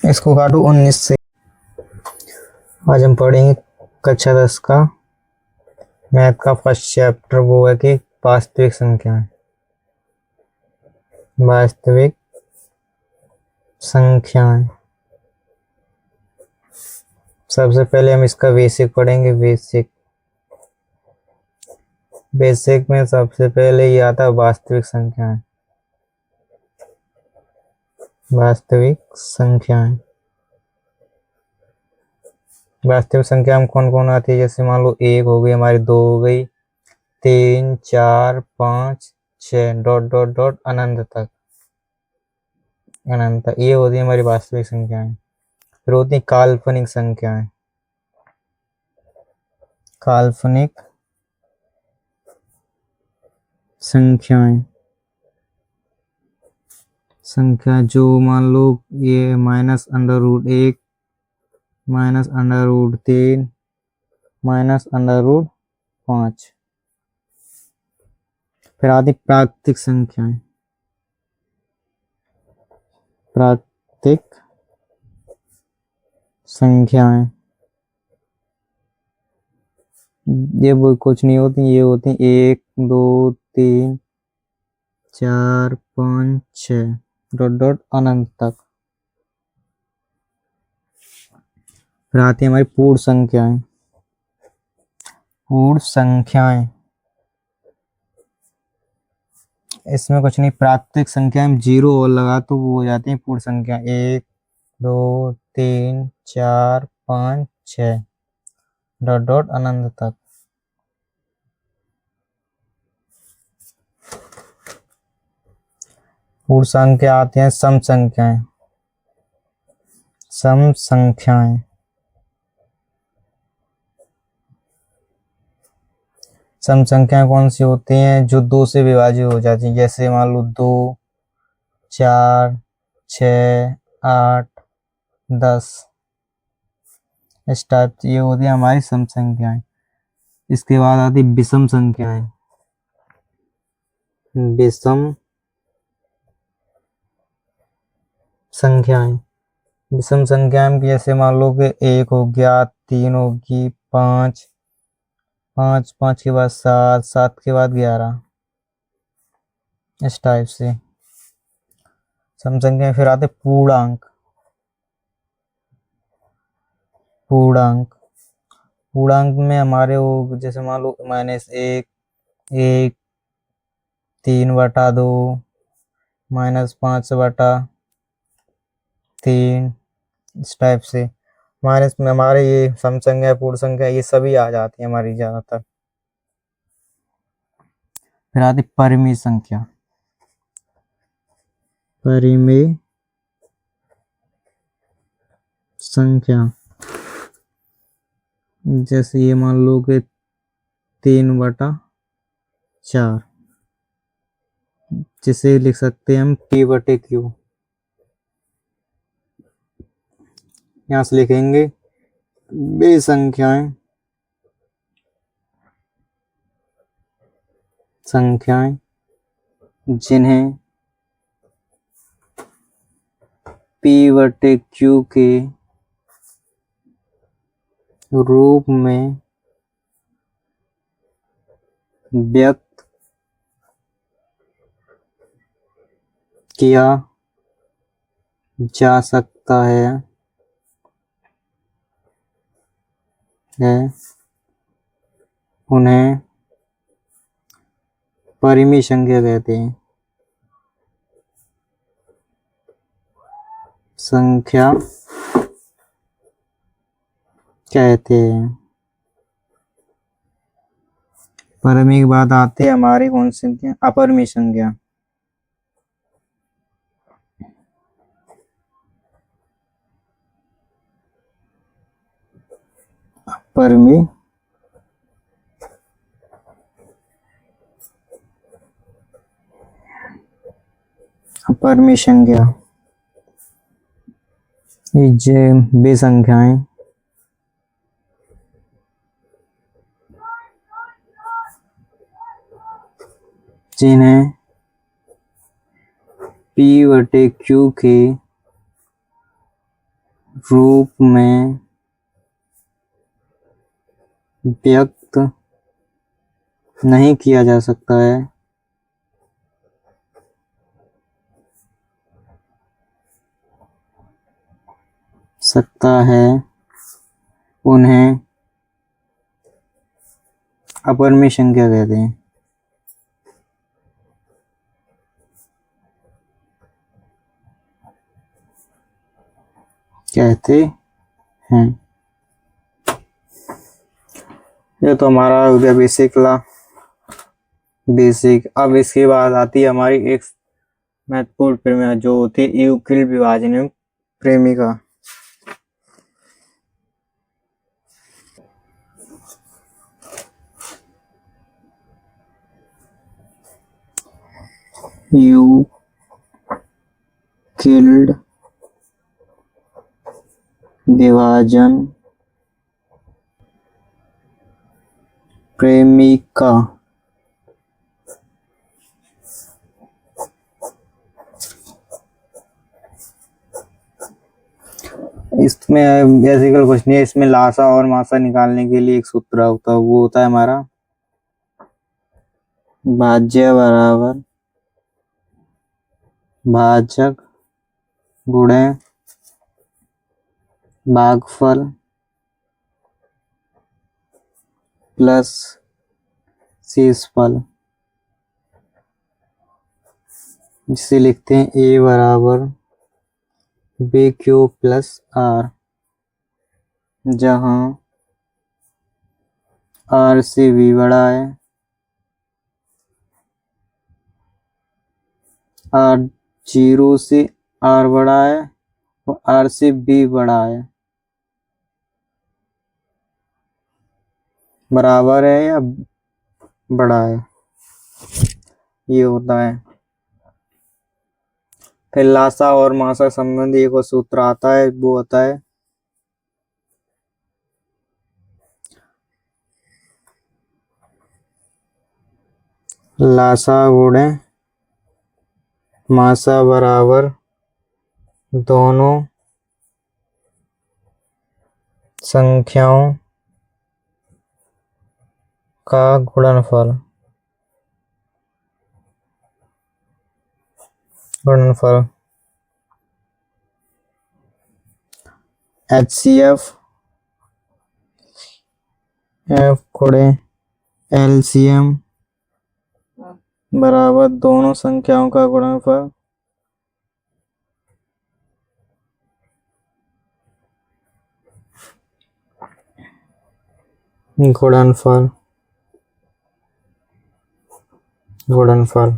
इसको काटो 19 से। आज हम पढ़ेंगे कक्षा 10 का मैथ का फर्स्ट चैप्टर, वो है कि वास्तविक संख्याएं। वास्तविक संख्याएं। सबसे पहले हम इसका बेसिक पढ़ेंगे। बेसिक में सबसे पहले ये आता है वास्तविक संख्याएं। वास्तविक संख्याएं। वास्तविक संख्या में कौन कौन आती है? जैसे मान लो 1 हो गई हमारी, 2 हो गई, 3, 4, 5, 6 डॉट डॉट डॉट अनंत तक। अनंत, ये होती है हमारी वास्तविक संख्याएं। फिर होती है काल्पनिक संख्याएं। काल्पनिक संख्याएं। संख्या जो मान लो ये -√1, -√3, -√5। फिर आती प्राकृतिक संख्याएं। प्राकृतिक संख्याएं ये वो कुछ नहीं होती, ये होती 1, 2, 3, 4, 5, 6 डॉट डॉट अनंत तक। फिर आती है हमारी पूर्ण संख्याएं। पूर्ण संख्याएं इसमें कुछ नहीं, प्राकृतिक संख्या में 0 और लगा तो वो हो जाती है पूर्ण संख्या। 1, 2, 3, 4, 5, 6 डॉट डॉट अनंत तक। पूर्ण संख्या आती हैं सम संख्याएं। सम संख्याएं। सम संख्याएं कौन सी होती हैं? जो 2 से विभाजित हो जाती हैं। जैसे मान लो 2, 4, 6, 8, 10, इस टाइप से ये होती है हमारी सम संख्याएं। इसके बाद आती विषम संख्याएं। विषम संख्याएं। विषम संख्या में जैसे मान लो कि 1 हो गया, 3 होगी, 5, 5 के बाद 7, 7 के बाद 11, इस टाइप से सम संख्या। फिर आते पूर्णांक। पूर्णांक। पूर्णांक में हमारे वो जैसे मान लो -1, 1, 3/2, -5/3, इस टाइप से माइनस में हमारे ये सम संख्या, पूर्ण संख्या, ये सभी आ जाती है हमारी ज्यादातर। फिर आती परिमेय संख्या। परिमेय संख्या जैसे ये मान लो कि 3/4, जिसे लिख सकते हैं हम P/Q। यहाँ से लिखेंगे वे संख्याएं जिन्हें P/Q के रूप में व्यक्त किया जा सकता है उन्हें परिमेय संख्या कहते हैं। संख्या कहते हैं। परिमेय के बाद आते हैं हमारी कौन सी संख्या? अपरिमेय संख्या। अपरिमेय अपरिमेय संख्या ये वे संख्याएं जिन्हें P/Q के रूप में व्यक्त नहीं किया जा सकता है उन्हें अपरमी संख्या कहते हैं। ये तो हमारा हो गया बेसिक। अब इसके बाद आती है हमारी एक महत्वपूर्ण प्रमेय जो होती है यूक्लिड विभाजन प्रेमिका। यूक्लिड विभाजन प्रेमिका इसमें बेसिकल क्वेश्चन है। इसमें लासा और मासा निकालने के लिए एक सूत्र होता है, वो होता है हमारा भाज्य बराबर भाजक गुणे भागफल प्लस शेषफल, जिसे लिखते हैं ए बराबर बी क्यू प्लस आर, जहां आर से बी बड़ा है, आर 0 से आर बड़ा है और आर से बी बड़ा है, बराबर है या बड़ा है, ये होता है। फिर लासा और मासा संबंधी एक और सूत्र आता है, वो होता है लासा गुणे मासा बराबर दोनों संख्याओं का गुणनफल। HCF F गुणे LCM बराबर दोनों संख्याओं का गुणनफल गुणनफल।